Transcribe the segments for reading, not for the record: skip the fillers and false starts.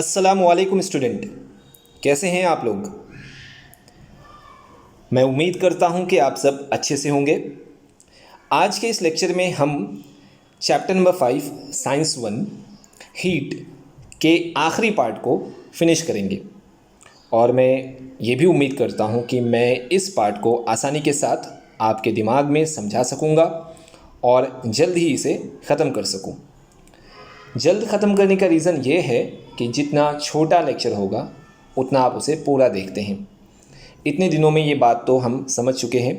अस्सलामुअलैकुम स्टूडेंट, कैसे हैं आप लोग। मैं उम्मीद करता हूं कि आप सब अच्छे से होंगे। आज के इस लेक्चर में हम चैप्टर नंबर 5 साइंस 1 हीट के आखिरी पार्ट को फिनिश करेंगे और मैं ये भी उम्मीद करता हूं कि मैं इस पार्ट को आसानी के साथ आपके दिमाग में समझा सकूंगा और जल्द ही इसे ख़त्म कर सकूं। जल्द ख़त्म करने का रीज़न ये है कि जितना छोटा लेक्चर होगा उतना आप उसे पूरा देखते हैं। इतने दिनों में ये बात तो हम समझ चुके हैं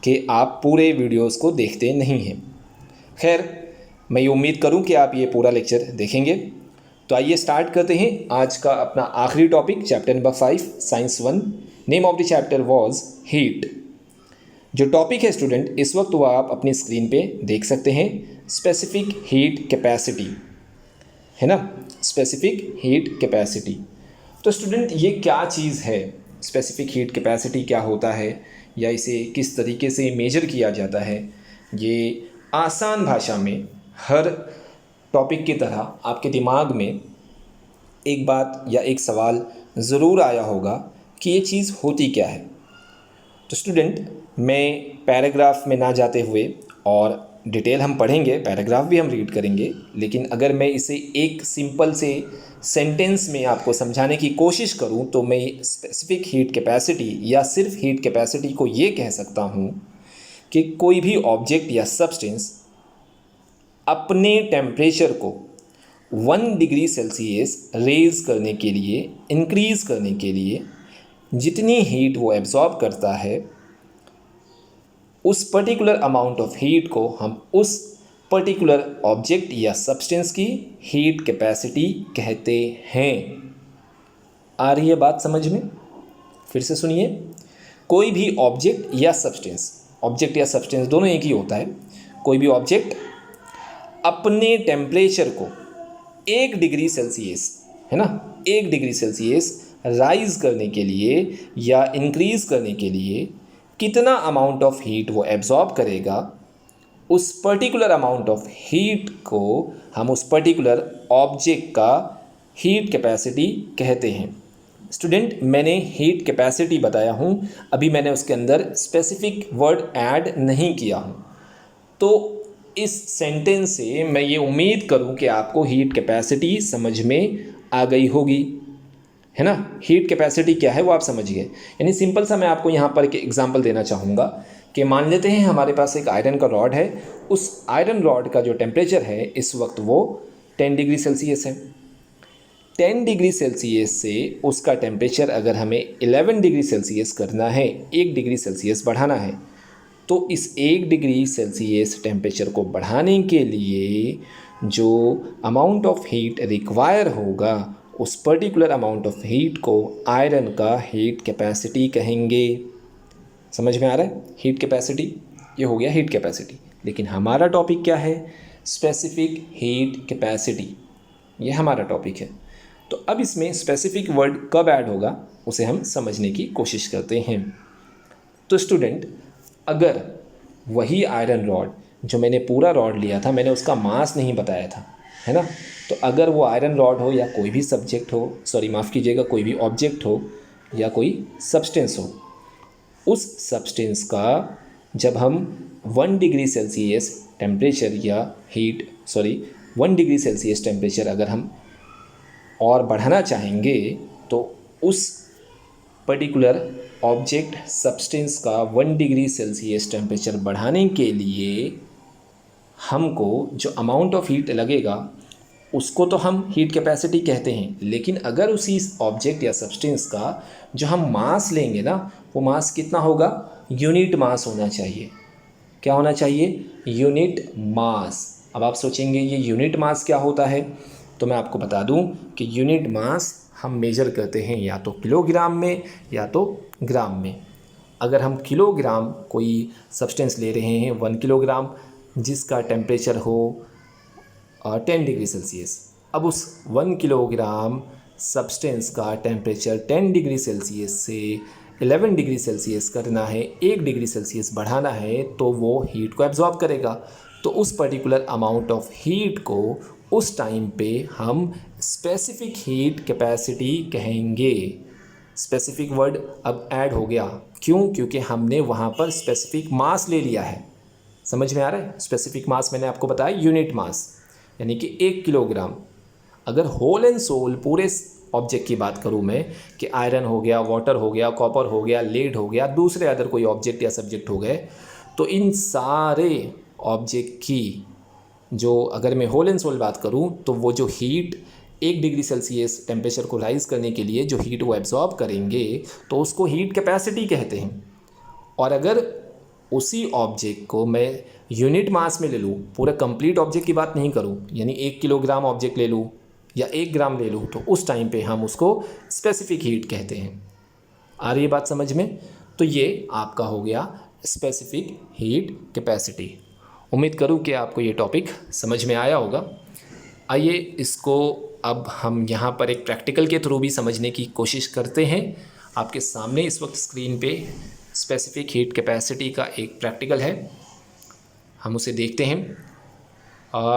कि आप पूरे वीडियोस को देखते नहीं हैं। खैर, मैं ये उम्मीद करूं कि आप ये पूरा लेक्चर देखेंगे। तो आइए स्टार्ट करते हैं आज का अपना आखिरी topic, chapter number 5 science 1। Name of the chapter was heat. जो टॉपिक है स्टूडेंट इस वक्त वो आप अपनी स्क्रीन पे देख सकते हैं, स्पेसिफिक हीट कैपेसिटी, है ना, स्पेसिफिक हीट कैपेसिटी। तो स्टूडेंट ये क्या चीज़ है, स्पेसिफिक हीट कैपेसिटी क्या होता है या इसे किस तरीके से मेजर किया जाता है, ये आसान भाषा में हर टॉपिक की तरह आपके दिमाग में एक बात या एक सवाल ज़रूर आया होगा कि ये चीज़ होती क्या है। तो स्टूडेंट मैं पैराग्राफ में ना जाते हुए, और डिटेल हम पढ़ेंगे, पैराग्राफ भी हम रीड करेंगे, लेकिन अगर मैं इसे एक सिंपल से सेंटेंस में आपको समझाने की कोशिश करूं तो मैं स्पेसिफिक हीट कैपेसिटी या सिर्फ हीट कैपेसिटी को ये कह सकता हूं कि कोई भी ऑब्जेक्ट या सब्सटेंस अपने टेम्परेचर को 1 डिग्री सेल्सियस रेज करने के लिए, इंक्रीज़ करने के लिए जितनी हीट वो एब्जॉर्ब करता है, उस पर्टिकुलर अमाउंट ऑफ हीट को हम उस पर्टिकुलर ऑब्जेक्ट या सब्सटेंस की हीट कैपेसिटी कहते हैं। आ रही है बात समझ में? फिर से सुनिए, कोई भी ऑब्जेक्ट या सब्सटेंस, ऑब्जेक्ट या सब्सटेंस दोनों एक ही होता है, कोई भी ऑब्जेक्ट अपने टेम्परेचर को 1 डिग्री सेल्सियस, है ना, 1 डिग्री सेल्सियस राइज करने के लिए या इंक्रीज़ करने के लिए कितना अमाउंट ऑफ हीट वो एब्जॉर्ब करेगा, उस पर्टिकुलर अमाउंट ऑफ हीट को हम उस पर्टिकुलर ऑब्जेक्ट का हीट कैपेसिटी कहते हैं। स्टूडेंट मैंने हीट कैपेसिटी बताया हूँ, अभी मैंने उसके अंदर स्पेसिफिक वर्ड ऐड नहीं किया हूँ। तो इस सेंटेंस से मैं ये उम्मीद करूँ कि आपको हीट कैपेसिटी समझ में आ गई होगी, है ना। हीट कैपेसिटी क्या है वो आप समझ गए। यानी सिंपल सा मैं आपको यहाँ पर एक एग्जांपल देना चाहूँगा कि मान लेते हैं हमारे पास एक आयरन का रॉड है, उस आयरन रॉड का जो टेम्परेचर है इस वक्त वो 10 डिग्री सेल्सियस है। 10 डिग्री सेल्सियस से उसका टेम्परेचर अगर हमें 11 डिग्री सेल्सियस करना है, 1 डिग्री सेल्सियस बढ़ाना है, तो इस 1 डिग्री सेल्सियस टेम्परेचर को बढ़ाने के लिए जो अमाउंट ऑफ हीट रिक्वायर होगा, उस पर्टिकुलर अमाउंट ऑफ हीट को आयरन का हीट कैपेसिटी कहेंगे। समझ में आ रहा है? हीट कैपेसिटी, ये हो गया हीट कैपेसिटी। लेकिन हमारा टॉपिक क्या है? स्पेसिफिक हीट कैपेसिटी, ये हमारा टॉपिक है। तो अब इसमें स्पेसिफिक वर्ड कब ऐड होगा उसे हम समझने की कोशिश करते हैं। तो स्टूडेंट अगर वही आयरन रॉड जो मैंने पूरा रॉड लिया था, मैंने उसका मास नहीं बताया था, है ना, तो अगर वो आयरन रॉड हो या कोई भी सब्जेक्ट हो, सॉरी माफ़ कीजिएगा, कोई भी ऑब्जेक्ट हो या कोई सब्सटेंस हो, उस सब्सटेंस का जब हम 1 डिग्री सेल्सियस टेम्परेचर या heat, sorry 1 degree Celsius temperature अगर हम और बढ़ाना चाहेंगे, तो उस पर्टिकुलर ऑब्जेक्ट सब्सटेंस का 1 डिग्री सेल्सियस टेम्परेचर बढ़ाने के लिए हमको जो अमाउंट ऑफ हीट लगेगा उसको तो हम हीट कैपेसिटी कहते हैं। लेकिन अगर उसी ऑब्जेक्ट या सब्सटेंस का जो हम मास लेंगे ना, वो मास कितना होगा? यूनिट मास होना चाहिए। क्या होना चाहिए? Unit mass. अब आप सोचेंगे ये यूनिट मास क्या होता है, तो मैं आपको बता दूं कि यूनिट मास हम मेजर करते हैं या तो किलोग्राम में या तो ग्राम में। अगर हम किलोग्राम कोई सब्सटेंस ले रहे हैं, 1 किलोग्राम, जिसका टेम्परेचर हो 10 डिग्री सेल्सियस, अब उस 1 किलोग्राम सब्सटेंस का टेम्परेचर 10 डिग्री सेल्सियस से 11 डिग्री सेल्सियस करना है, 1 डिग्री सेल्सियस बढ़ाना है, तो वो हीट को एब्जॉर्ब करेगा। तो उस पर्टिकुलर अमाउंट ऑफ हीट को उस टाइम पे हम स्पेसिफिक हीट कैपेसिटी कहेंगे। स्पेसिफिक वर्ड अब ऐड हो गया, क्यों? क्योंकि हमने वहाँ पर स्पेसिफिक मास ले लिया है। समझ में आ रहा है? स्पेसिफिक मास मैंने आपको बताया यूनिट मास, यानी कि 1 किलोग्राम। अगर होल एंड सोल पूरे ऑब्जेक्ट की बात करूँ मैं, कि आयरन हो गया, वाटर हो गया, कॉपर हो गया, लेड हो गया, दूसरे अदर कोई ऑब्जेक्ट या सब्जेक्ट हो गए, तो इन सारे ऑब्जेक्ट की जो, अगर मैं होल एंड सोल बात करूं, तो वो जो हीट 1 डिग्री सेल्सियस टेम्परेचर को राइज़ करने के लिए जो हीट वो एब्जॉर्ब करेंगे, तो उसको हीट कैपेसिटी कहते हैं। और अगर उसी ऑब्जेक्ट को मैं यूनिट मास में ले लूँ, पूरा कंप्लीट ऑब्जेक्ट की बात नहीं करूँ, यानी 1 किलोग्राम ऑब्जेक्ट ले लूँ या 1 ग्राम ले लूँ, तो उस टाइम पे हम उसको स्पेसिफिक हीट कहते हैं। आ रही है बात समझ में? तो ये आपका हो गया स्पेसिफिक हीट कैपेसिटी। उम्मीद करूँ कि आपको ये टॉपिक समझ में आया होगा। आइए इसको अब हम यहाँ पर एक प्रैक्टिकल के थ्रू भी समझने की कोशिश करते हैं। आपके सामने इस वक्त स्क्रीन पे स्पेसिफिक हीट कैपेसिटी का एक प्रैक्टिकल है, हम उसे देखते हैं।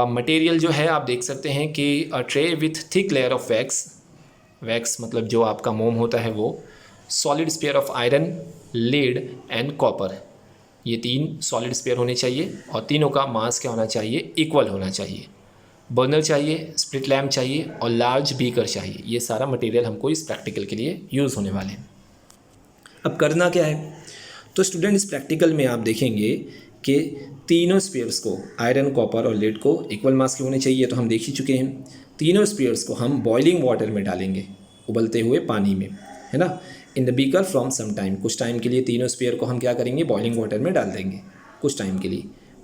मटेरियल जो है आप देख सकते हैं कि a tray with thick layer of wax मतलब जो आपका मोम होता है वो, solid sphere of iron, lead and copper, ये 3 सॉलिड स्पेयर होने चाहिए और तीनों का मास क्या होना चाहिए? इक्वल होना चाहिए। बर्नर चाहिए, स्प्लिट लैम्प चाहिए और लार्ज बीकर चाहिए। ये सारा मटेरियल हमको इस प्रैक्टिकल के लिए यूज़ होने वाले हैं। अब करना क्या है? तो स्टूडेंट इस प्रैक्टिकल में आप देखेंगे कि तीनों स्पेयर्स को, आयरन, कॉपर और लेड को इक्वल मास के होने चाहिए, तो हम देख ही चुके हैं। तीनों स्पेयर्स को हम बॉइलिंग वाटर में डालेंगे, उबलते हुए पानी में, है ना, in the beaker from some time. कुछ टाइम के लिए तीनों स्पेयर को हम क्या करेंगे? बॉइलिंग वाटर में डाल देंगे कुछ टाइम के लिए।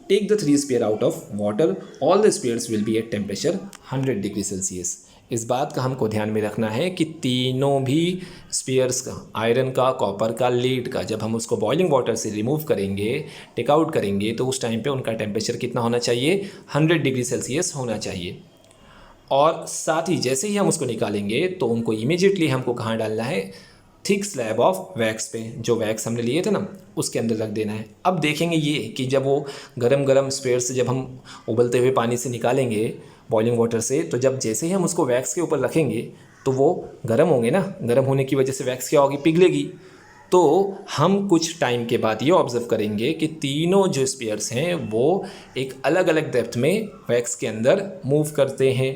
Take the 3 sphere out of water, all the spheres will be at temperature 100 degree Celsius. इस बात का हमको ध्यान में रखना है कि तीनों भी स्पेयर्स का, आयरन का, कॉपर का, लीड का, जब हम उसको बॉइलिंग वाटर से रिमूव करेंगे, टेक आउट करेंगे, तो उस टाइम पे उनका टेम्परेचर कितना होना चाहिए? 100 डिग्री सेल्सियस होना चाहिए। और साथ ही जैसे ही हम उसको निकालेंगे तो उनको इमीडिएटली हमको कहाँ डालना है? थिक स्लैब ऑफ वैक्स पे, जो वैक्स हमने लिए थे ना, उसके अंदर रख देना है। अब देखेंगे ये कि जब वो गरम गरम स्पेयर से जब हम उबलते हुए पानी से निकालेंगे बॉइलिंग वाटर से, तो जब जैसे ही हम उसको वैक्स के ऊपर रखेंगे तो वो गर्म होंगे ना, गर्म होने की वजह से वैक्स क्या होगी? पिघलेगी। तो हम कुछ टाइम के बाद ये ऑब्ज़र्व करेंगे कि तीनों जो स्पेयर्स हैं वो एक अलग अलग डेप्थ में वैक्स के अंदर मूव करते हैं।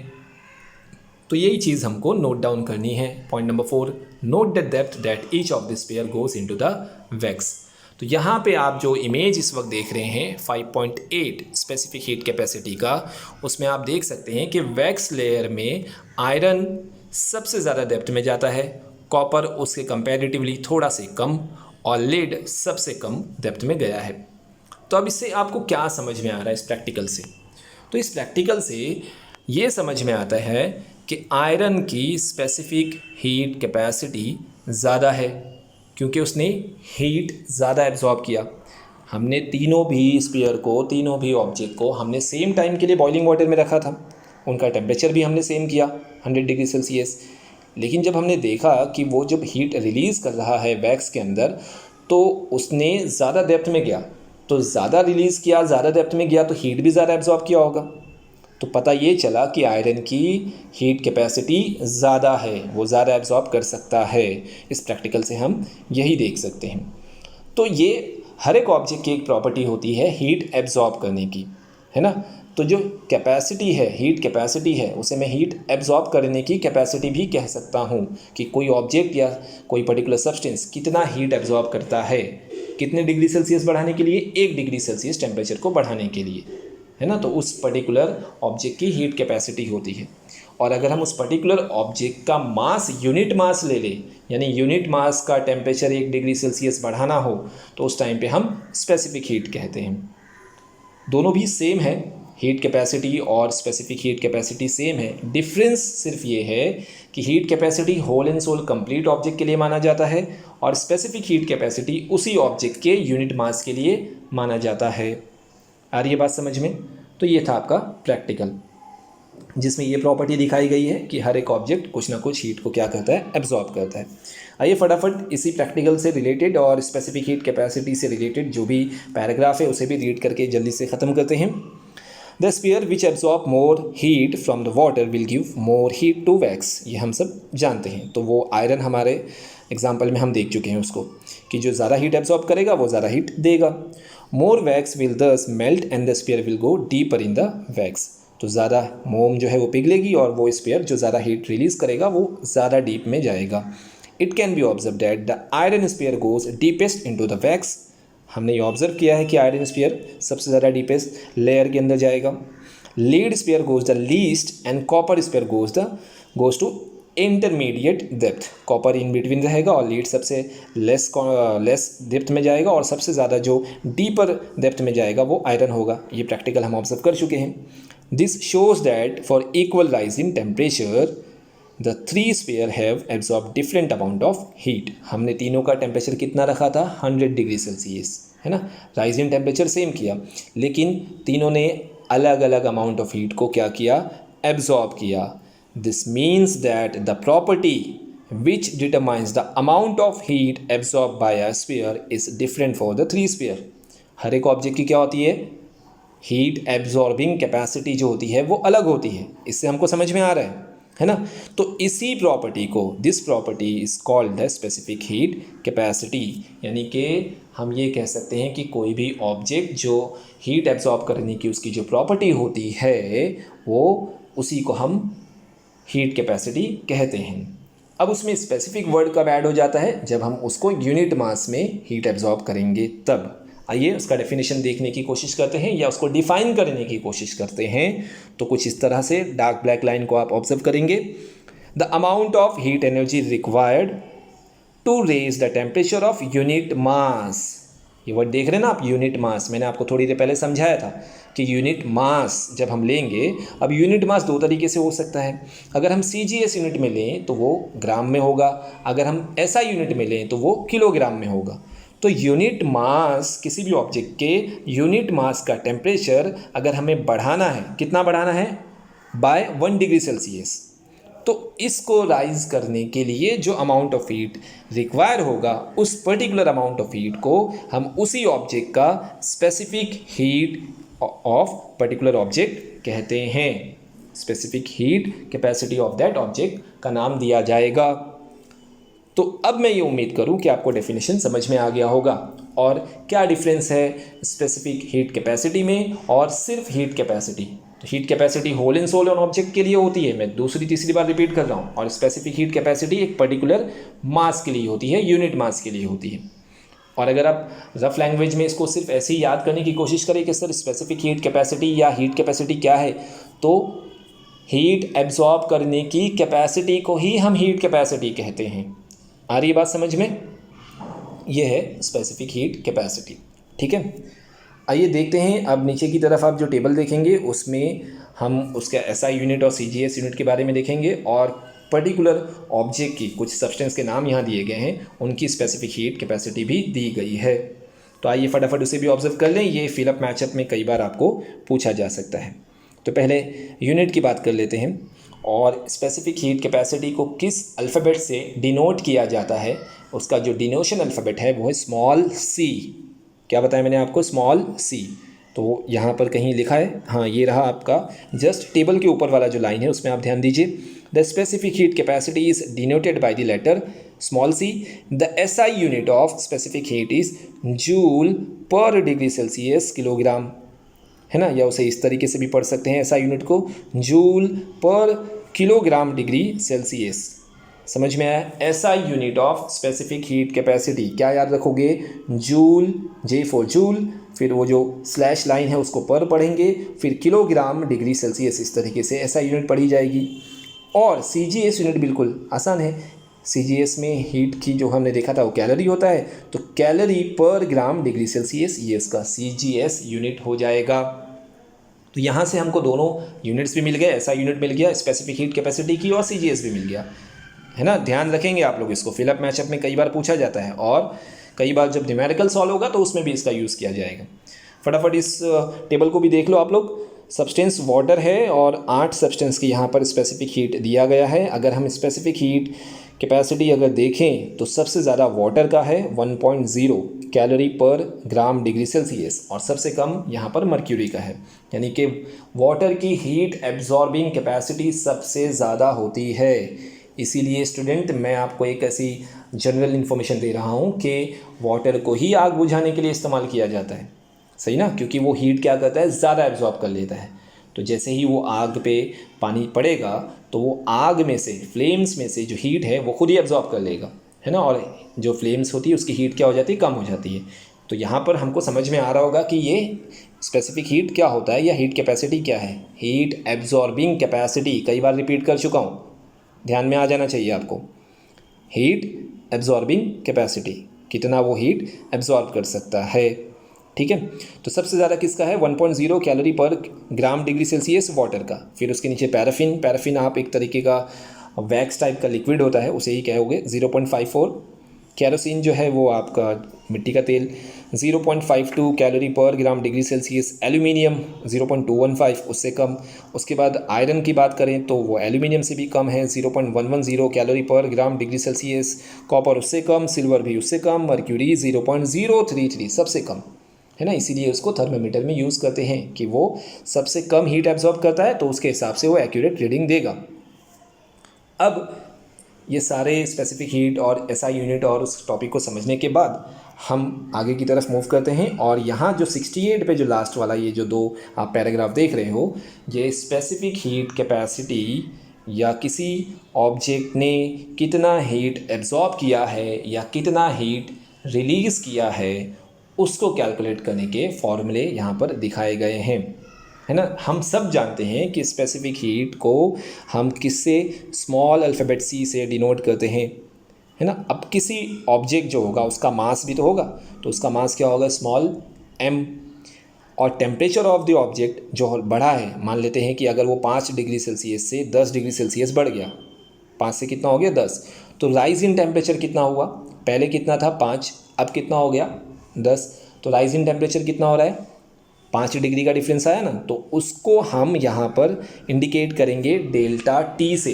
तो यही चीज़ हमको नोट डाउन करनी है। Point number 4, note the depth that each of the sphere goes into the wax. तो यहाँ पे आप जो इमेज इस वक्त देख रहे हैं 5.8 स्पेसिफिक हीट कैपेसिटी का, उसमें आप देख सकते हैं कि वैक्स लेयर में आयरन सबसे ज़्यादा डेप्थ में जाता है, कॉपर उसके कंपैरेटिवली थोड़ा से कम और लेड सबसे कम डेप्थ में गया है। तो अब इससे आपको क्या समझ में आ रहा है इस प्रैक्टिकल से? तो इस प्रैक्टिकल से ये समझ में आता है कि आयरन की स्पेसिफिक हीट कैपेसिटी ज़्यादा है, क्योंकि उसने हीट ज़्यादा एब्जॉर्ब किया। हमने तीनों भी स्पेयर को, तीनों भी ऑब्जेक्ट को हमने सेम टाइम के लिए बॉइलिंग वाटर में रखा था, उनका टेम्परेचर भी हमने सेम किया 100 डिग्री सेल्सियस। लेकिन जब हमने देखा कि वो जब हीट रिलीज़ कर रहा है वैक्स के अंदर, तो उसने ज़्यादा डेप्थ में गया, तो ज़्यादा रिलीज़ किया, ज़्यादा डेप्थ में गया, तो हीट भी ज़्यादा एब्जॉर्ब किया होगा। तो पता ये चला कि आयरन की हीट कैपेसिटी ज़्यादा है, वो ज़्यादा एब्जॉर्ब कर सकता है। इस प्रैक्टिकल से हम यही देख सकते हैं। तो ये हर एक ऑब्जेक्ट की एक प्रॉपर्टी होती है हीट एब्जॉर्ब करने की, है ना। तो जो कैपेसिटी है, हीट कैपेसिटी है, उसे मैं हीट एब्जॉर्ब करने की कैपेसिटी भी कह सकता हूँ कि कोई ऑब्जेक्ट या कोई पर्टिकुलर सब्सटेंस कितना हीट एब्जॉर्ब करता है, कितने डिग्री सेल्सियस बढ़ाने के लिए? 1 डिग्री सेल्सियस टेम्परेचर को बढ़ाने के लिए, है ना। तो उस पर्टिकुलर ऑब्जेक्ट की हीट कैपेसिटी होती है। और अगर हम उस पर्टिकुलर ऑब्जेक्ट का मास, यूनिट मास ले लें, यानी यूनिट मास का टेम्परेचर 1 डिग्री सेल्सियस बढ़ाना हो, तो उस टाइम पे हम स्पेसिफिक हीट कहते हैं। दोनों भी सेम है, हीट कैपेसिटी और स्पेसिफिक हीट कैपेसिटी सेम है। डिफरेंस सिर्फ ये है कि heat capacity whole and sole complete object के लिए माना जाता है और स्पेसिफिक हीट कैपेसिटी उसी ऑब्जेक्ट के यूनिट मास के लिए माना जाता है। आ रही है बात समझ में? तो ये था आपका प्रैक्टिकल, जिसमें ये प्रॉपर्टी दिखाई गई है कि हर एक ऑब्जेक्ट कुछ ना कुछ हीट को क्या करता है? एब्जॉर्ब करता है। आइए फटाफट इसी प्रैक्टिकल से रिलेटेड और स्पेसिफिक हीट कैपेसिटी से रिलेटेड जो भी पैराग्राफ है उसे भी रीड करके जल्दी से ख़त्म करते हैं। The sphere which absorb more heat from the water will give more heat to wax, ये हम सब जानते हैं। तो वो आयरन हमारे एग्जाम्पल में हम देख चुके हैं उसको, कि जो ज़्यादा हीट एब्जॉर्ब करेगा वो ज़्यादा हीट देगा। मोर वैक्स विल दस melt and the spear will go deeper in the wax, तो ज़्यादा मोम जो है वो पिघलेगी और वो स्पीयर जो ज़्यादा हीट रिलीज़ करेगा वो ज़्यादा डीप में जाएगा। It can be observe that the iron sphere goes deepest into the wax, हमने ये ऑब्जर्व किया है कि आयरन स्पीयर सबसे ज़्यादा डीपेस्ट लेयर के अंदर जाएगा। Lead sphere goes the least and copper sphere goes to intermediate depth, copper in between रहेगा और लीड सबसे लेस डेप्थ में जाएगा और सबसे ज़्यादा जो डीपर डेप्थ में जाएगा वो आयरन होगा। ये प्रैक्टिकल हम ऑब्जर्व कर चुके हैं। This shows that for equal rise in temperature the three sphere have absorb different amount of heat, हमने तीनों का टेम्परेचर कितना रखा था 100 डिग्री सेल्सियस, है ना। राइज इन टेम्परेचर सेम किया, लेकिन तीनों ने अलग अलग अमाउंट ऑफ हीट को क्या किया, एब्जॉर्ब किया। This means that the property which determines the amount of heat absorb by a sphere is different for the three sphere. हर एक ऑब्जेक्ट की क्या होती है, हीट एब्जॉर्बिंग कैपेसिटी जो होती है वो अलग होती है। इससे हमको समझ में आ रहा है ना। तो इसी प्रॉपर्टी को, this property is called the specific heat capacity, यानी कि हम ये कह सकते हैं कि कोई भी ऑब्जेक्ट जो हीट एब्जॉर्ब करने की उसकी जो प्रॉपर्टी होती है वो उसी को हम हीट कैपेसिटी कहते हैं। अब उसमें स्पेसिफिक वर्ड कब ऐड हो जाता है, जब हम उसको यूनिट मास में हीट एब्जॉर्ब करेंगे तब। आइए उसका डेफिनेशन देखने की कोशिश करते हैं या उसको डिफाइन करने की कोशिश करते हैं। तो कुछ इस तरह से डार्क ब्लैक लाइन को आप ऑब्जर्व करेंगे। The amount of heat energy required to raise the temperature of unit mass, ये वर्ड देख रहे हैं ना आप, यूनिट मास। मैंने आपको थोड़ी देर पहले समझाया था कि यूनिट मास जब हम लेंगे, अब यूनिट मास दो तरीके से हो सकता है। अगर हम CGS यूनिट में लें तो वो ग्राम में होगा, अगर हम SI यूनिट में लें तो वो किलोग्राम में होगा। तो यूनिट मास, किसी भी ऑब्जेक्ट के यूनिट मास का टेम्परेचर अगर हमें बढ़ाना है, कितना बढ़ाना है, बाय 1 डिग्री सेल्सियस, तो इसको राइज करने के लिए जो अमाउंट ऑफ हीट रिक्वायर होगा उस पर्टिकुलर अमाउंट ऑफ हीट को हम उसी ऑब्जेक्ट का specific heat of particular object कहते हैं। Specific heat capacity of that object का नाम दिया जाएगा। तो अब मैं ये उम्मीद करूं कि आपको डेफिनेशन समझ में आ गया होगा और क्या डिफरेंस है स्पेसिफिक हीट कैपेसिटी में और सिर्फ हीट कैपेसिटी। तो heat capacity whole and sole on object के लिए होती है, मैं दूसरी तीसरी बार रिपीट कर रहा हूँ, और स्पेसिफिक हीट कैपेसिटी एक पर्टिकुलर मास के लिए होती है, यूनिट मास के लिए होती है। और अगर आप रफ लैंग्वेज में इसको सिर्फ ऐसे ही याद करने की कोशिश करें कि सर स्पेसिफिक हीट कैपेसिटी या हीट कैपेसिटी क्या है, तो हीट एब्जॉर्ब करने की कैपेसिटी को ही हम हीट कैपेसिटी कहते हैं। आ रही बात समझ में, ये है स्पेसिफिक हीट कैपेसिटी। ठीक है, आइए देखते हैं। अब नीचे की तरफ आप जो टेबल देखेंगे उसमें हम उसका SI यूनिट और CGS यूनिट के बारे में देखेंगे और पर्टिकुलर ऑब्जेक्ट की कुछ सब्सटेंस के नाम यहाँ दिए गए हैं, उनकी स्पेसिफिक हीट कैपेसिटी भी दी गई है। तो आइए फटाफट उसे भी ऑब्जर्व कर लें, ये फिलअप मैचअप में कई बार आपको पूछा जा सकता है। तो पहले यूनिट की बात कर लेते हैं और स्पेसिफिक हीट कैपेसिटी को किस अल्फ़ाबेट से डिनोट किया जाता है, उसका जो डिनोशन अल्फ़ाबेट है वो है स्मॉल c। क्या बताया मैंने आपको, स्मॉल c। तो यहाँ पर कहीं लिखा है, हाँ ये रहा आपका जस्ट टेबल के ऊपर वाला जो लाइन है उसमें आप ध्यान दीजिए। The specific heat capacity is denoted by the letter small c। The SI unit of specific heat is joule per degree Celsius kilogram, है ना, या उसे इस तरीके से भी पढ़ सकते हैं SI यूनिट को, जूल पर किलोग्राम डिग्री सेल्सियस। समझ में आया। SI unit of specific heat capacity क्या याद रखोगे, जूल, J फॉर जूल, फिर वो जो स्लैश लाइन है उसको पर पढ़ेंगे, फिर किलोग्राम डिग्री सेल्सियस, इस तरीके से SI यूनिट पढ़ी जाएगी। और CGS यूनिट बिल्कुल आसान है, CGS में हीट की जो हमने देखा था वो कैलोरी होता है, तो कैलोरी पर ग्राम डिग्री सेल्सियस ये इसका CGS यूनिट हो जाएगा। तो यहाँ से हमको दोनों यूनिट्स भी मिल गए, SI यूनिट मिल गया स्पेसिफिक हीट कैपेसिटी की, और CGS भी मिल गया, है ना। ध्यान रखेंगे आप लोग इसको, फिलअप मैचअप में कई बार पूछा जाता है और कई बार जब न्यूमेरिकल सॉल्व होगा तो उसमें भी इसका यूज़ किया जाएगा। फटाफट इस टेबल को भी देख लो आप लोग। सब्सटेंस वाटर है और 8 सब्सटेंस की यहाँ पर स्पेसिफिक हीट दिया गया है। अगर हम स्पेसिफिक हीट कैपेसिटी अगर देखें तो सबसे ज़्यादा वाटर का है 1.0 कैलोरी पर ग्राम डिग्री सेल्सियस और सबसे कम यहाँ पर मर्क्यूरी का है। यानी कि वाटर की हीट एब्जॉर्बिंग कैपेसिटी सबसे ज़्यादा होती है। इसीलिए स्टूडेंट मैं आपको एक ऐसी जनरल इन्फॉर्मेशन दे रहा हूँ कि वाटर को ही आग बुझाने के लिए इस्तेमाल किया जाता है, सही ना, क्योंकि वो हीट क्या करता है, ज़्यादा एब्जॉर्ब कर लेता है। तो जैसे ही वो आग पे पानी पड़ेगा तो वो आग में से, फ्लेम्स में से जो हीट है वो खुद ही एब्जॉर्ब कर लेगा, है ना, और जो फ्लेम्स होती है उसकी हीट क्या हो जाती है, कम हो जाती है। तो यहाँ पर हमको समझ में आ रहा होगा कि ये स्पेसिफिक हीट क्या होता है या हीट कैपेसिटी क्या है। हीट एब्जॉर्बिंग कैपेसिटी, कई बार रिपीट कर चुका हूँ, ध्यान में आ जाना चाहिए आपको। हीट एब्जॉर्बिंग कैपेसिटी, कितना वो हीट एब्जॉर्ब कर सकता है, ठीक है। तो सबसे ज़्यादा किसका है, 1.0 कैलोरी पर ग्राम डिग्री सेल्सियस वाटर का। फिर उसके नीचे पैराफिन, पैराफिन आप एक तरीके का वैक्स टाइप का लिक्विड होता है, उसे ही कहोगे, 0.54। कैरोसिन जो है वो आपका मिट्टी का तेल, 0.52 कैलोरी पर ग्राम डिग्री सेल्सियस। एल्यूमिनियम 0.215, उससे कम। उसके बाद आयरन की बात करें तो वो एल्यूमिनियम से भी कम है, 0.110 कैलोरी पर ग्राम डिग्री सेल्सियस। कॉपर उससे कम, सिल्वर भी उससे कम, मर्क्यूरी 0.033 सबसे कम, है ना। इसीलिए उसको थर्मामीटर में यूज़ करते हैं कि वो सबसे कम हीट एब्जॉर्ब करता है, तो उसके हिसाब से वो एक्यूरेट रीडिंग देगा। अब ये सारे स्पेसिफिक हीट और एसआई यूनिट और उस टॉपिक को समझने के बाद हम आगे की तरफ मूव करते हैं। और यहाँ जो 68 पे जो लास्ट वाला ये जो दो आप पैराग्राफ देख रहे हो, ये स्पेसिफिक हीट कैपेसिटी या किसी ऑब्जेक्ट ने कितना हीट एब्जॉर्ब किया है या कितना हीट रिलीज़ किया है, उसको कैलकुलेट करने के फॉर्मूले यहाँ पर दिखाए गए हैं, है ना। हम सब जानते हैं कि स्पेसिफिक हीट को हम किससे, स्मॉल अल्फ़ाबेट सी से डिनोट करते हैं, है ना। अब किसी ऑब्जेक्ट जो होगा उसका मास भी तो होगा, तो उसका मास क्या होगा, स्मॉल m। और टेम्परेचर ऑफ द ऑब्जेक्ट जो बढ़ा है, मान लेते हैं कि अगर वो 5 डिग्री सेल्सियस से 10 डिग्री सेल्सियस बढ़ गया, 5 से कितना हो गया 10, तो राइज इन टेम्परेचर कितना हुआ, पहले कितना था 5, अब कितना हो गया 10, तो राइज इन टेम्परेचर कितना हो रहा है, 5 डिग्री का डिफरेंस आया ना। तो उसको हम यहाँ पर इंडिकेट करेंगे डेल्टा टी से।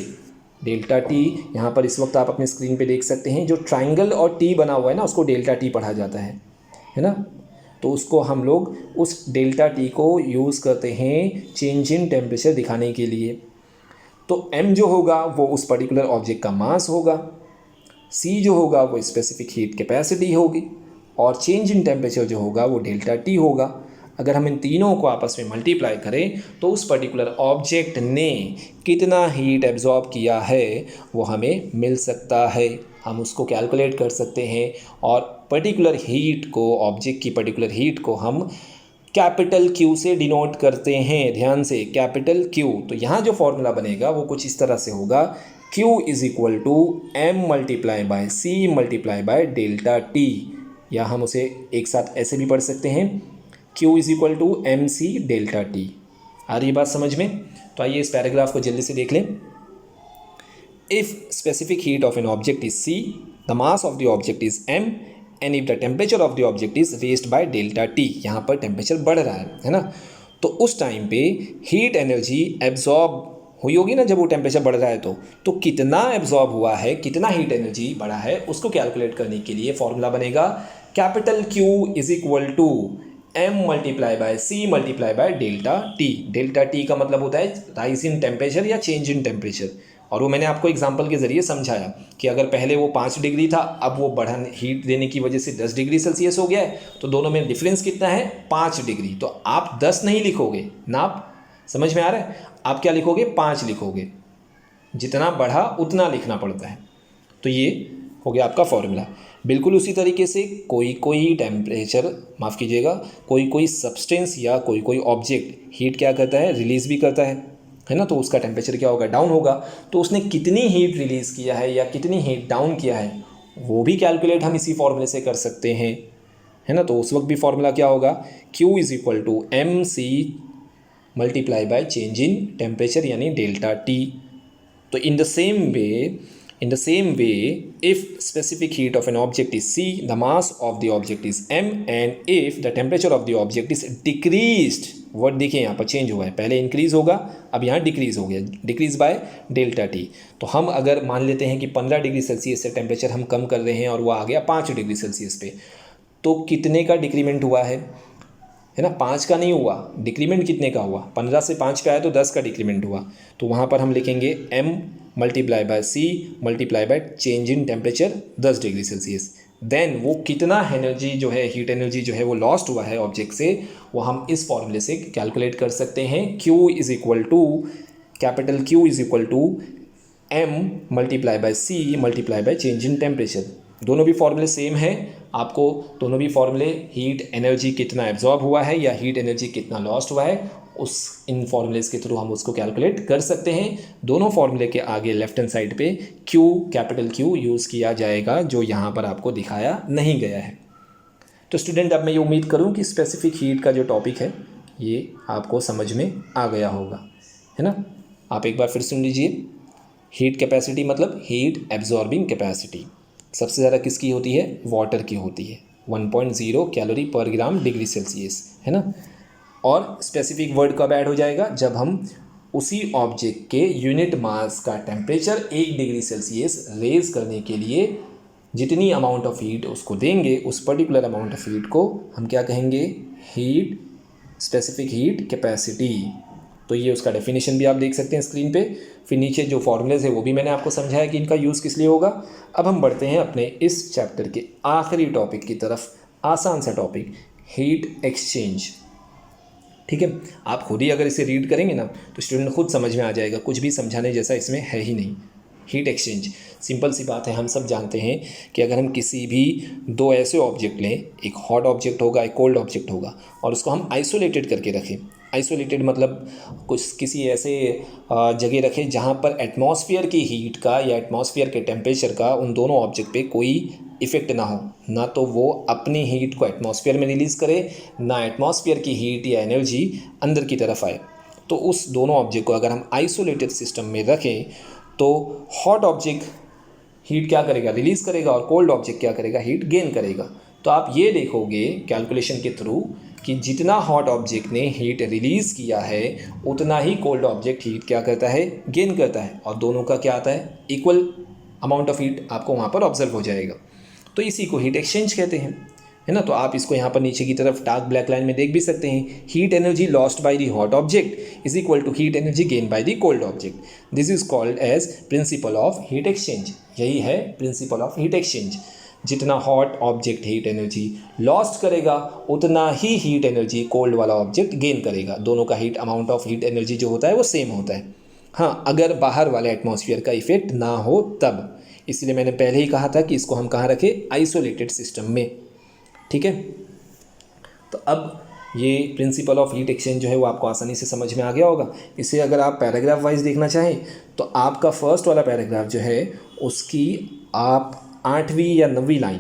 डेल्टा टी यहाँ पर इस वक्त आप अपने स्क्रीन पे देख सकते हैं, जो ट्राइंगल और टी बना हुआ है ना, उसको डेल्टा टी पढ़ा जाता है ना। तो उसको हम लोग उस डेल्टा टी को यूज़ करते हैं चेंज इन टेम्परेचर दिखाने के लिए। तो m जो होगा वो उस पर्टिकुलर ऑब्जेक्ट का मास होगा, c जो होगा वो स्पेसिफिक हीट कैपेसिटी होगी, और चेंज इन टेम्परेचर जो होगा वो डेल्टा टी होगा। अगर हम इन तीनों को आपस में मल्टीप्लाई करें तो उस पर्टिकुलर ऑब्जेक्ट ने कितना हीट एब्जॉर्ब किया है वो हमें मिल सकता है, हम उसको कैलकुलेट कर सकते हैं। और पर्टिकुलर हीट को, ऑब्जेक्ट की पर्टिकुलर हीट को हम कैपिटल Q से डिनोट करते हैं, ध्यान से, कैपिटल Q। तो यहाँ जो फॉर्मूला बनेगा वो कुछ इस तरह से होगा, Q is equal to m multiply by C multiply by delta T, या हम उसे एक साथ ऐसे भी पढ़ सकते हैं, Q is equal to M C delta T. आ रही बात समझ में? तो आइए इस पैराग्राफ को जल्दी से देख लें। If specific heat of an object is C, the mass of the object is m, and if the temperature of the object is raised bye delta T, यहाँ पर टेम्परेचर बढ़ रहा है ना, तो उस टाइम पे हीट एनर्जी एब्जॉर्ब हुई होगी ना, जब वो टेम्परेचर बढ़ रहा है तो कितना एब्जॉर्ब हुआ है, कितना हीट एनर्जी बढ़ा है, उसको कैलकुलेट करने के लिए फॉर्मूला बनेगा capital Q is equal to m multiply by C multiply by delta T. Delta T का मतलब होता है राइज इन टेम्परेचर या चेंज इन टेम्परेचर, और वो मैंने आपको एग्जांपल के ज़रिए समझाया कि अगर पहले वो 5 डिग्री था, अब वो बढ़न हीट देने की वजह से 10 डिग्री सेल्सियस हो गया है, तो दोनों में डिफरेंस कितना है, 5 डिग्री। तो आप 10 नहीं लिखोगे ना, आप समझ में आ रहा है, आप क्या लिखोगे, 5 लिखोगे, जितना बढ़ा उतना लिखना पड़ता है। तो ये हो गया आपका फॉर्मूला। बिल्कुल उसी तरीके से कोई टेम्परेचर, माफ़ कीजिएगा, कोई सब्सटेंस या कोई ऑब्जेक्ट हीट क्या करता है, रिलीज़ भी करता है ना, तो उसका टेम्परेचर क्या होगा, डाउन होगा। तो उसने कितनी हीट रिलीज़ किया है या कितनी हीट डाउन किया है वो भी कैलकुलेट हम इसी फॉर्मूले से कर सकते हैं, है ना। तो उस वक्त भी फॉर्मूला क्या होगा, Q is equal to M C multiply by change in temperature यानी डेल्टा टी। तो in the same way In the same way, if specific heat of an object is C, the mass of the object is m, and if the temperature of the object is decreased, word देखिए यहाँ पर change हुआ है, पहले increase होगा, अब यहाँ decrease हो गया, डिक्रीज बाय डेल्टा टी। तो हम अगर मान लेते हैं कि 15 डिग्री सेल्सियस से टेम्परेचर हम कम कर रहे हैं और वो आ गया 5 डिग्री सेल्सियस पे, तो कितने का डिक्रीमेंट हुआ है ना, 5 का नहीं हुआ, डिक्रीमेंट कितने का हुआ, 15 से 5 पे आया तो 10 का डिक्रीमेंट हुआ। तो वहाँ पर हम लिखेंगे m multiply by C multiply by change in temperature 10 degree Celsius. Then वो कितना एनर्जी जो है, हीट एनर्जी जो है वो लॉस्ट हुआ है ऑब्जेक्ट से, वो हम इस फॉर्मूले से कैलकुलेट कर सकते हैं। Q is equal to, capital Q is equal to m multiply by C multiply by change in temperature. दोनों भी फॉर्मूले सेम है, आपको दोनों भी फॉर्मूले हीट एनर्जी कितना एब्जॉर्ब हुआ है या हीट एनर्जी कितना लॉस्ट हुआ है, उस इन फॉर्मूलेस के थ्रू हम उसको कैलकुलेट कर सकते हैं। दोनों फॉर्मूले के आगे लेफ्ट हैंड साइड पे Q, कैपिटल Q यूज़ किया जाएगा, जो यहाँ पर आपको दिखाया नहीं गया है। तो स्टूडेंट, अब मैं ये उम्मीद करूँ कि स्पेसिफिक हीट का जो टॉपिक है ये आपको समझ में आ गया होगा, है ना। आप एक बार फिर सुन लीजिए। हीट कैपेसिटी मतलब हीट एब्जॉर्बिंग कैपेसिटी सबसे ज़्यादा किसकी होती है, वाटर की होती है, 1.0 कैलोरी पर ग्राम डिग्री सेल्सियस, है ना। और स्पेसिफिक वर्ड कब ऐड हो जाएगा, जब हम उसी ऑब्जेक्ट के यूनिट मास का टेम्परेचर 1 डिग्री सेल्सियस रेज करने के लिए जितनी अमाउंट ऑफ हीट उसको देंगे, उस पर्टिकुलर अमाउंट ऑफ हीट को हम क्या कहेंगे, हीट, स्पेसिफिक हीट कैपेसिटी। तो ये उसका डेफिनेशन भी आप देख सकते हैं स्क्रीन पे। फिर नीचे जो फॉर्मूलेज है वो भी मैंने आपको समझाया कि इनका यूज़ किस लिए होगा। अब हम बढ़ते हैं अपने इस चैप्टर के आखिरी टॉपिक की तरफ, आसान सा टॉपिक, हीट एक्सचेंज। ठीक है, आप खुद ही अगर इसे रीड करेंगे ना तो स्टूडेंट खुद समझ में आ जाएगा, कुछ भी समझाने जैसा इसमें है ही नहीं। हीट एक्सचेंज सिंपल सी बात है, हम सब जानते हैं कि अगर हम किसी भी दो ऐसे ऑब्जेक्ट लें, एक हॉट ऑब्जेक्ट होगा, एक कोल्ड ऑब्जेक्ट होगा, और उसको हम आइसोलेटेड करके रखें। आइसोलेटेड मतलब कुछ किसी ऐसे जगह रखें जहाँ पर एटमॉस्फेयर की हीट का या एटमॉस्फेयर के टेम्परेचर का उन दोनों ऑब्जेक्ट पे कोई इफ़ेक्ट ना हो, ना तो वो अपनी हीट को एटमॉस्फेयर में रिलीज़ करे, ना एटमॉस्फेयर की हीट या एनर्जी अंदर की तरफ आए। तो उस दोनों ऑब्जेक्ट को अगर हम आइसोलेटेड सिस्टम में रखें तो हॉट ऑब्जेक्ट हीट क्या करेगा, रिलीज़ करेगा, और कोल्ड ऑब्जेक्ट क्या करेगा, हीट गेन करेगा। तो आप ये देखोगे कैलकुलेशन के थ्रू कि जितना हॉट ऑब्जेक्ट ने हीट रिलीज़ किया है उतना ही कोल्ड ऑब्जेक्ट हीट क्या करता है, गेन करता है, और दोनों का क्या आता है, इक्वल अमाउंट ऑफ हीट आपको वहाँ पर ऑब्जर्व हो जाएगा। तो इसी को हीट एक्सचेंज कहते हैं, है ना। तो आप इसको यहाँ पर नीचे की तरफ डार्क ब्लैक लाइन में देख भी सकते हैं। Heat energy lost by the hot object is equal to heat energy gain by the cold object. This is called as principle of heat exchange. यही है प्रिंसिपल ऑफ हीट एक्सचेंज। जितना hot object heat energy lost करेगा उतना ही heat energy cold वाला object gain करेगा। दोनों का heat amount of heat energy जो होता है वो सेम होता है, हाँ, अगर बाहर वाले एटमॉस्फेयर का इफेक्ट ना हो तब। इसलिए मैंने पहले ही कहा था कि इसको हम कहाँ रखें, आइसोलेटेड सिस्टम में। ठीक है, तो अब ये प्रिंसिपल ऑफ हीट एक्सचेंज जो है वो आपको आसानी से समझ में आ गया होगा। इसे अगर आप पैराग्राफ वाइज देखना चाहें तो आपका फर्स्ट वाला पैराग्राफ जो है उसकी आप 8वीं या 9वीं लाइन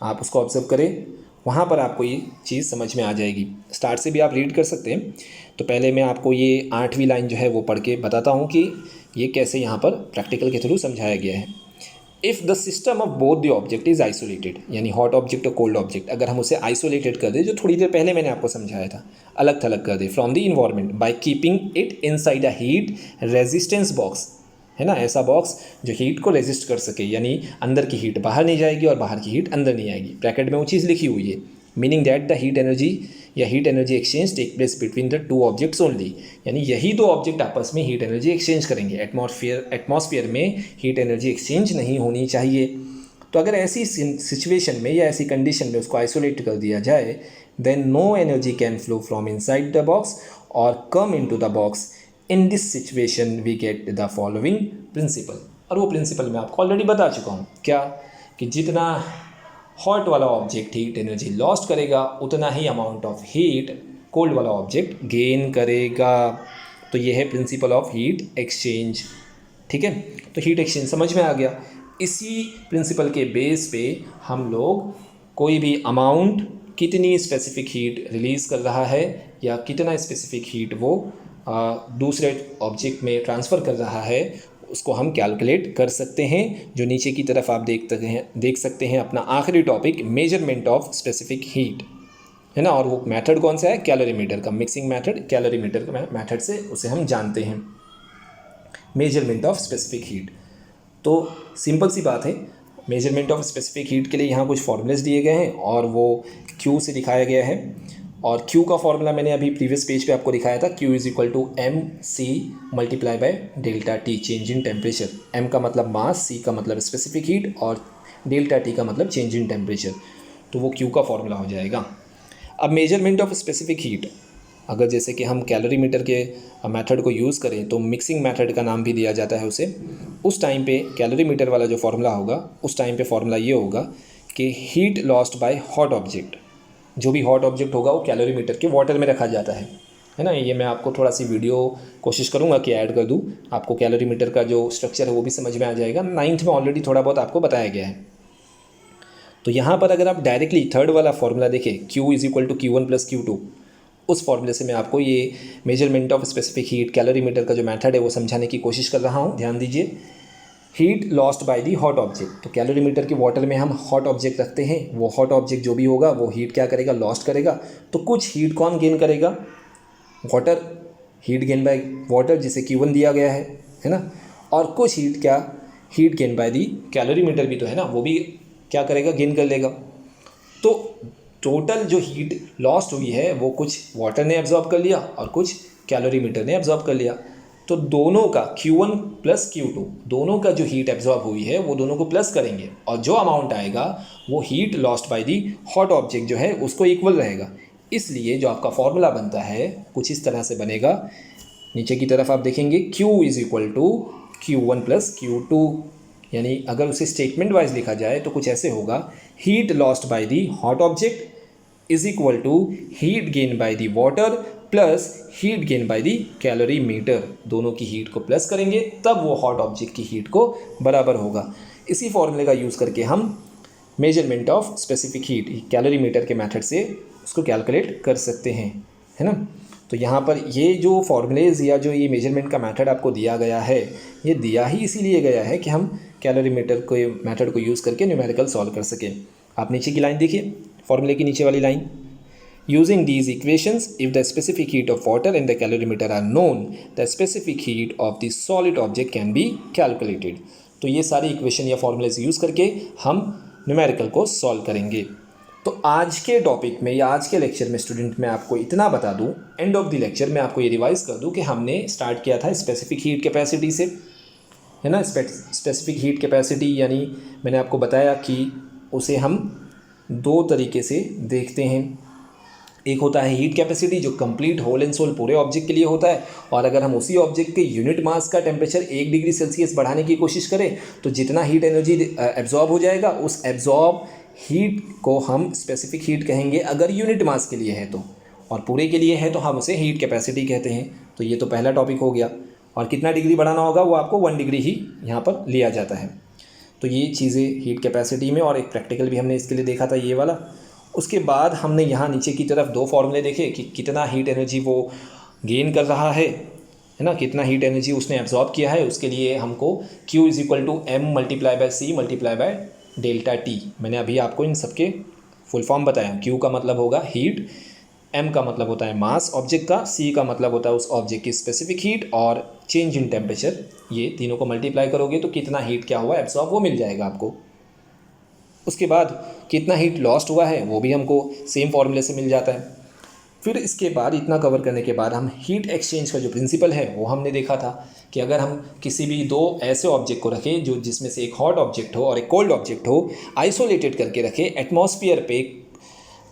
आप उसको ऑब्जर्व करें, वहाँ पर आपको ये चीज़ समझ में आ जाएगी। स्टार्ट से भी आप रीड कर सकते हैं। तो पहले मैं आपको ये 8वीं लाइन जो है वो पढ़ के बताता हूँ कि ये कैसे यहाँ पर प्रैक्टिकल के थ्रू समझाया गया है। If the system of both the object is isolated, यानी हॉट ऑब्जेक्ट और कोल्ड ऑब्जेक्ट अगर हम उसे आइसोलेटेड कर दें, जो थोड़ी देर पहले मैंने आपको समझाया था, अलग थलग कर दें from the environment by keeping it inside a heat resistance box, है ना, ऐसा बॉक्स जो हीट को रेजिस्ट कर सके, यानी अंदर की हीट बाहर नहीं जाएगी और बाहर की हीट अंदर नहीं आएगी। ब्रैकेट में वो चीज़ लिखी हुई है, meaning that the heat energy या heat energy exchange take place between the two objects only, यानी यही दो ऑब्जेक्ट आपस में हीट एनर्जी एक्सचेंज करेंगे। एटमॉस्फेयर में हीट एनर्जी एक्सचेंज नहीं होनी चाहिए। तो अगर ऐसी सिचुएशन में या ऐसी कंडीशन में उसको आइसोलेट कर दिया जाए, then no energy can flow from inside the box और come into the box. In this situation we get the following principle. और वो प्रिंसिपल मैं आपको ऑलरेडी बता चुका हूँ, क्या कि जितना हॉट वाला ऑब्जेक्ट हीट एनर्जी लॉस्ट करेगा उतना ही अमाउंट ऑफ हीट कोल्ड वाला ऑब्जेक्ट गेन करेगा। तो ये है प्रिंसिपल ऑफ हीट एक्सचेंज। ठीक है, तो हीट एक्सचेंज समझ में आ गया। इसी प्रिंसिपल के बेस पे हम लोग कोई भी अमाउंट कितनी स्पेसिफिक हीट रिलीज़ कर रहा है या कितना स्पेसिफिक हीट वो दूसरे ऑब्जेक्ट में ट्रांसफ़र कर रहा है, उसको हम कैलकुलेट कर सकते हैं। जो नीचे की तरफ आप देख सकते हैं अपना आखिरी topic measurement of specific heat, है ना। और वो मेथड कौन सा है, कैलोरीमीटर का, मिक्सिंग मेथड कैलोरीमीटर का मेथड से उसे हम जानते हैं, मेजरमेंट ऑफ स्पेसिफिक हीट। तो सिंपल सी बात है, मेजरमेंट ऑफ स्पेसिफिक हीट के लिए यहाँ कुछ फॉर्मूलेस दिए गए हैं और वो Q से दिखाया गया है। और Q का फॉर्मूला मैंने अभी प्रीवियस पेज पे आपको दिखाया था, Q is equal to MC multiply by delta T, change in temperature. M का मतलब मास, C का मतलब स्पेसिफिक हीट और डेल्टा T का मतलब चेंज इन टेम्परेचर। तो वो Q का फॉर्मूला हो जाएगा। अब मेजरमेंट ऑफ स्पेसिफिक हीट, अगर जैसे कि हम कैलोरीमीटर के मेथड को यूज़ करें तो मिक्सिंग मेथड का नाम भी दिया जाता है उसे। उस टाइम पे कैलोरीमीटर वाला जो फार्मूला होगा, उस टाइम पे फार्मूला ये होगा कि heat lost by hot object. जो भी हॉट ऑब्जेक्ट होगा वो कैलोरीमीटर के वाटर में रखा जाता है ना। ये मैं आपको थोड़ा सी वीडियो कोशिश करूँगा कि ऐड कर दूँ, आपको कैलोरीमीटर का जो स्ट्रक्चर है वो भी समझ में आ जाएगा। 9th में ऑलरेडी थोड़ा बहुत आपको बताया गया है। तो यहाँ पर अगर आप डायरेक्टली थर्ड वाला फार्मूला देखें, Q is equal to Q1 plus Q2, उस फॉर्मूले से मैं आपको ये measurement of specific heat calorimeter का जो मेथड है वो समझाने की कोशिश कर रहा हूँ। ध्यान दीजिए, heat lost by the hot object. तो कैलोरीमीटर के वाटर में हम हॉट ऑब्जेक्ट रखते हैं, वो हॉट ऑब्जेक्ट जो भी होगा वो हीट क्या करेगा, लॉस्ट करेगा। तो कुछ हीट कौन गेन करेगा, water, heat gain by water जिसे Q1 दिया गया है ना। और कुछ हीट क्या, heat gain by the calorimeter भी तो है ना, वो भी क्या करेगा, गेन कर लेगा। तो टोटल जो हीट लॉस्ट हुई है वो कुछ वाटर ने एब्जॉर्ब कर लिया और कुछ कैलोरीमीटर ने एब्जॉर्ब कर लिया। तो दोनों का Q1 प्लस Q2, दोनों का जो हीट एब्जॉर्ब हुई है वो दोनों को प्लस करेंगे और जो अमाउंट आएगा वो heat lost by the hot object जो है उसको इक्वल रहेगा। इसलिए जो आपका फॉर्मूला बनता है कुछ इस तरह से बनेगा। नीचे की तरफ आप देखेंगे Q is equal to Q1 plus Q2, यानी अगर उसे स्टेटमेंट वाइज लिखा जाए तो कुछ ऐसे होगा, heat lost by the hot object is equal to heat gain by the water plus heat gain by the calorimeter. दोनों की हीट को प्लस करेंगे तब वो हॉट ऑब्जेक्ट की हीट को बराबर होगा। इसी फॉर्मूले का यूज़ करके हम measurement of specific heat calorimeter के मेथड से उसको कैलकुलेट कर सकते हैं, है ना। तो यहाँ पर ये जो फॉर्मूलेज या जो ये मेजरमेंट का मेथड आपको दिया गया है, ये दिया ही इसीलिए गया है कि हम कैलोरीमीटर को मेथड को यूज़ करके न्यूमेरिकल सॉल्व कर सकें। आप नीचे की लाइन देखिए, फॉर्मूले की नीचे वाली line, using these equations if the specific heat of water and the calorimeter are known the specific heat of the solid object can be calculated. तो ये सारी इक्वेशन या फॉर्मूलेज यूज़ करके हम न्यूमेरिकल को सॉल्व करेंगे। तो आज के टॉपिक में या आज के लेक्चर में स्टूडेंट मैं आपको इतना बता दूं, एंड ऑफ द लेक्चर मैं आपको ये रिवाइज कर दूं कि हमने स्टार्ट किया था स्पेसिफिक हीट कैपेसिटी से, है ना। स्पेसिफिक हीट कैपेसिटी यानी मैंने आपको बताया कि उसे हम दो तरीके से देखते हैं। एक होता है हीट कैपेसिटी जो कंप्लीट होल एंड सोल पूरे ऑब्जेक्ट के लिए होता है, और अगर हम उसी ऑब्जेक्ट के यूनिट मास का टेम्परेचर 1 डिग्री सेल्सियस बढ़ाने की कोशिश करें तो जितना हीट एनर्जी एब्जॉर्ब हो जाएगा उस एब्जॉर्ब हीट को हम स्पेसिफिक हीट कहेंगे अगर यूनिट मास के लिए है तो, और पूरे के लिए है तो हम उसे हीट कैपेसिटी कहते हैं। तो ये तो पहला टॉपिक हो गया। और कितना डिग्री बढ़ाना होगा वो आपको 1 डिग्री ही यहाँ पर लिया जाता है। तो ये चीज़ें हीट कैपेसिटी में, और एक प्रैक्टिकल भी हमने इसके लिए देखा था ये वाला। उसके बाद हमने यहाँ नीचे की तरफ दो फॉर्मूले देखे कि कितना हीट एनर्जी वो गेन कर रहा है ना, कितना हीट एनर्जी उसने एब्जॉर्ब किया है। उसके लिए हमको Q is equal to M multiply by C multiply by delta T। मैंने अभी आपको इन सबके फुल फॉर्म बताया। Q का मतलब होगा हीट, M का मतलब होता है मास ऑब्जेक्ट का, C का मतलब होता है उस ऑब्जेक्ट की स्पेसिफिक हीट, और चेंज इन टेम्परेचर। ये तीनों को मल्टीप्लाई करोगे तो कितना हीट क्या हुआ एब्जॉर्ब वो मिल जाएगा आपको। उसके बाद कितना हीट लॉस्ट हुआ है वो भी हमको सेम फॉर्मूले से मिल जाता है। फिर इसके बाद इतना कवर करने के बाद हम हीट एक्सचेंज का जो प्रिंसिपल है वो हमने देखा था कि अगर हम किसी भी दो ऐसे ऑब्जेक्ट को रखें जो जिसमें से एक हॉट ऑब्जेक्ट हो और एक कोल्ड ऑब्जेक्ट हो, आइसोलेटेड करके रखें, एटमॉस्फेयर पे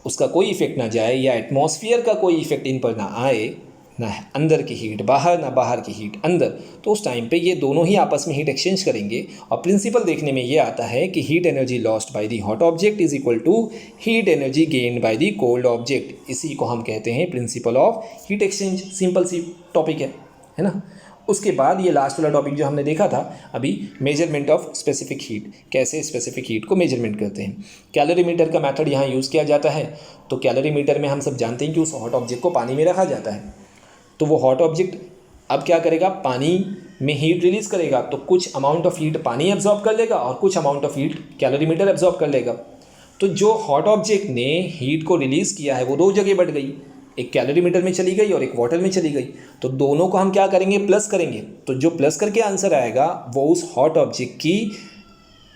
उसका कोई इफेक्ट ना जाए या एटमॉस्फेयर का कोई इफेक्ट इन पर ना आए, ना अंदर की हीट बाहर ना बाहर की हीट अंदर, तो उस टाइम पे ये दोनों ही आपस में हीट एक्सचेंज करेंगे। और प्रिंसिपल देखने में ये आता है कि heat energy lost by the hot object is equal to heat energy gained by the cold object. इसी को हम कहते हैं principle of heat exchange. Simple सी टॉपिक है ना। उसके बाद ये लास्ट वाला टॉपिक जो हमने देखा था अभी, मेजरमेंट ऑफ स्पेसिफिक हीट, कैसे स्पेसिफिक हीट को मेजरमेंट करते हैं। कैलोरीमीटर का मेथड यहाँ यूज़ किया जाता है। तो कैलोरीमीटर में हम सब जानते हैं कि उस हॉट ऑब्जेक्ट को पानी में रखा जाता है। तो वो हॉट ऑब्जेक्ट अब क्या करेगा, पानी में हीट रिलीज करेगा तो कुछ अमाउंट ऑफ हीट पानी एब्जॉर्ब कर लेगा और कुछ amount of heat calorimeter absorb कर लेगा। तो जो हॉट ऑब्जेक्ट ने हीट को रिलीज़ किया है वो दो जगह बढ़ गई, एक कैलोरीमीटर में चली गई और एक वाटर में चली गई। तो दोनों को हम क्या करेंगे, प्लस करेंगे। तो जो प्लस करके आंसर आएगा वो उस हॉट ऑब्जेक्ट की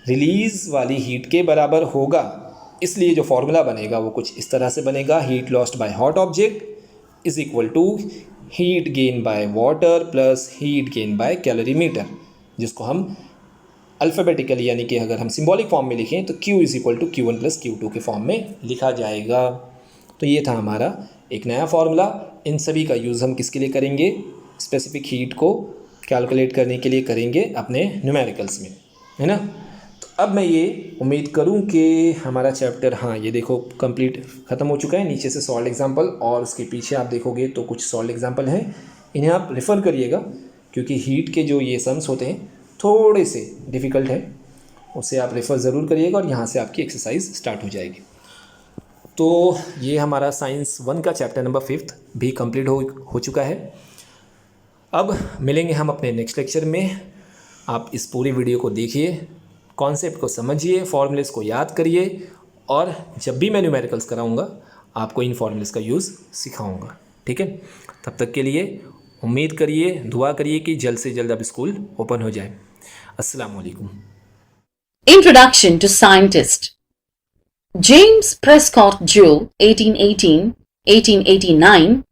रिलीज़ वाली हीट के बराबर होगा। इसलिए जो फॉर्मूला बनेगा वो कुछ इस तरह से बनेगा, heat lost by hot object is equal to heat gain by water plus heat gain by calorimeter, जिसको हम अल्फ़ाबेटिकली यानी कि अगर हम सिंबॉलिक फॉर्म में लिखें तो Q is equal to Q1 plus Q2 के फॉर्म में लिखा जाएगा। तो ये था हमारा एक नया फार्मूला। इन सभी का यूज़ हम किसके लिए करेंगे, स्पेसिफिक हीट को कैलकुलेट करने के लिए करेंगे अपने न्यूमेरिकल्स में, है ना। तो अब मैं ये उम्मीद करूँ कि हमारा चैप्टर, हाँ ये देखो कंप्लीट ख़त्म हो चुका है। नीचे से सॉल्व एग्जाम्पल और उसके पीछे आप देखोगे तो कुछ सॉल्व एग्जाम्पल हैं, इन्हें आप रेफ़र करिएगा क्योंकि हीट के जो ये सम्स होते हैं थोड़े से डिफ़िकल्ट है, उसे आप रेफ़र ज़रूर करिएगा और यहाँ से आपकी एक्सरसाइज स्टार्ट हो जाएगी। तो ये हमारा साइंस 1 का चैप्टर नंबर 5 भी कंप्लीट हो चुका है। अब मिलेंगे हम अपने नेक्स्ट लेक्चर में। आप इस पूरी वीडियो को देखिए, कॉन्सेप्ट को समझिए, फॉर्मूलेस को याद करिए और जब भी मैं न्यूमेरिकल्स कराऊंगा आपको इन फॉर्मूलेस का यूज़ सिखाऊंगा, ठीक है। तब तक के लिए उम्मीद करिए, दुआ करिए कि जल्द से जल्द अब स्कूल ओपन हो जाए। अस्सलाम वालेकुम। Introduction to Scientist. James Prescott Joule, 1818-1889,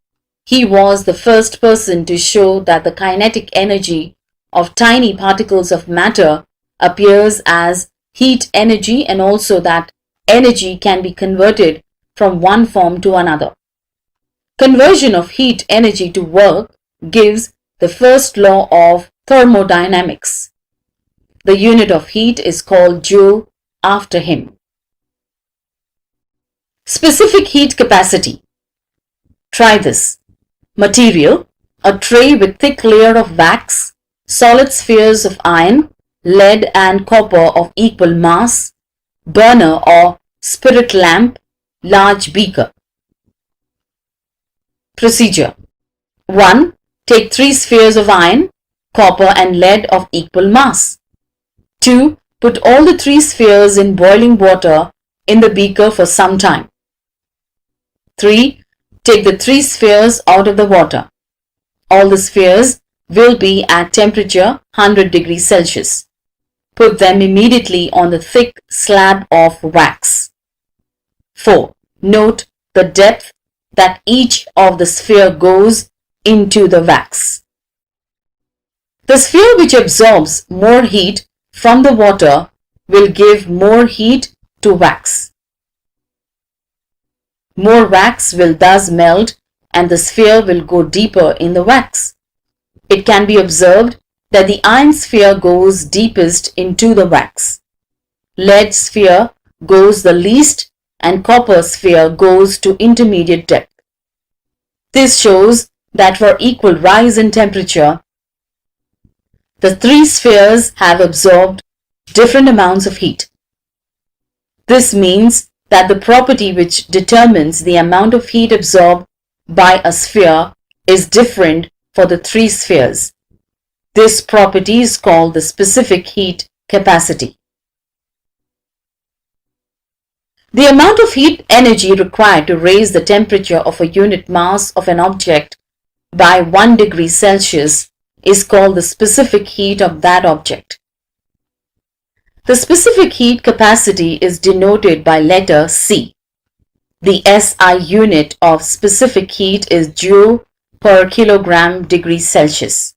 he was the first person to show that the kinetic energy of tiny particles of matter appears as heat energy and also that energy can be converted from one form to another. Conversion of heat energy to work gives the first law of thermodynamics. The unit of heat is called joule after him. Specific heat capacity. Try this. Material: a tray with thick layer of wax, solid spheres of iron, lead and copper of equal mass, burner or spirit lamp, large beaker. Procedure: 1. Take 3 spheres of iron, copper and lead of equal mass. 2. Put all the 3 spheres in boiling water in the beaker for some time. 3. Take the 3 spheres out of the water. All the spheres will be at temperature 100 degrees Celsius. Put them immediately on the thick slab of wax. 4. Note the depth that each of the sphere goes into the wax. The sphere which absorbs more heat from the water will give more heat to wax. More wax will thus melt and the sphere will go deeper in the wax. It can be observed that the iron sphere goes deepest into the wax. Lead sphere goes the least and copper sphere goes to intermediate depth. This shows that for equal rise in temperature, the 3 spheres have absorbed different amounts of heat. This means that the property which determines the amount of heat absorbed by a sphere is different for the 3 spheres. This property is called the specific heat capacity. The amount of heat energy required to raise the temperature of a unit mass of an object by 1 degree Celsius is called the specific heat of that object. The specific heat capacity is denoted by letter C. The SI unit of specific heat is joule per kilogram degree Celsius,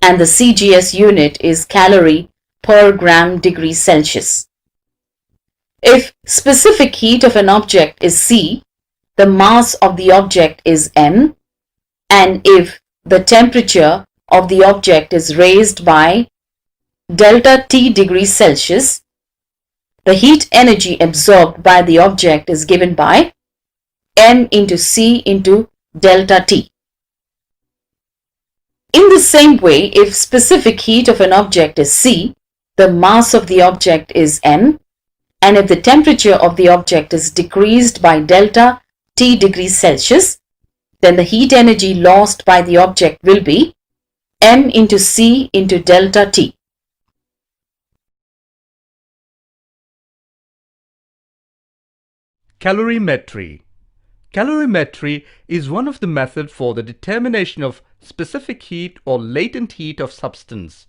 and the CGS unit is calorie per gram degree Celsius. If specific heat of an object is C, the mass of the object is m, and if the temperature of the object is raised by delta T degrees Celsius, the heat energy absorbed by the object is given by m into C into delta T. In the same way, if specific heat of an object is C, the mass of the object is m, and if the temperature of the object is decreased by delta T degrees Celsius, then the heat energy lost by the object will be m into c into delta T. Calorimetry. Calorimetry is one of the methods for the determination of specific heat or latent heat of substance.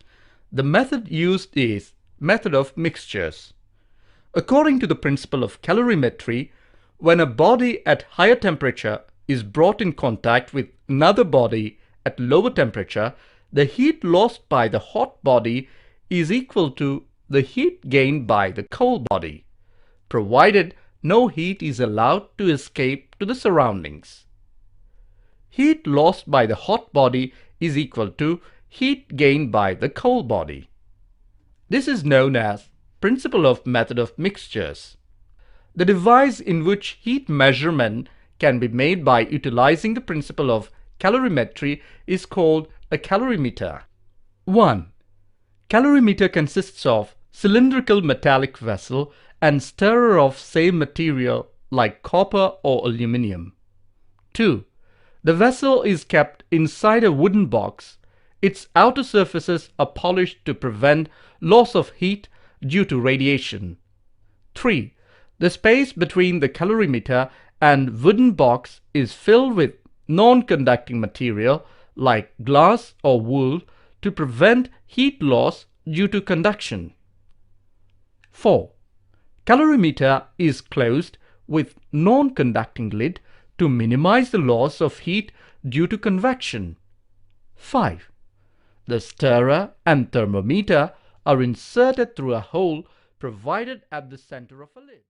The method used is method of mixtures. According to the principle of calorimetry, when a body at higher temperature is brought in contact with another body at lower temperature, the heat lost by the hot body is equal to the heat gained by the cold body, provided no heat is allowed to escape to the surroundings. Heat lost by the hot body is equal to heat gained by the cold body. This is known as principle of method of mixtures. The device in which heat measurement can be made by utilizing the principle of calorimetry is called a calorimeter. 1. Calorimeter consists of cylindrical metallic vessel and stirrer of same material like copper or aluminium. 2. The vessel is kept inside a wooden box. Its outer surfaces are polished to prevent loss of heat due to radiation. 3. The space between the calorimeter and wooden box is filled with non-conducting material like glass or wool to prevent heat loss due to conduction. 4. Calorimeter is closed with non-conducting lid to minimize the loss of heat due to convection. 5. The stirrer and thermometer are inserted through a hole provided at the center of a lid.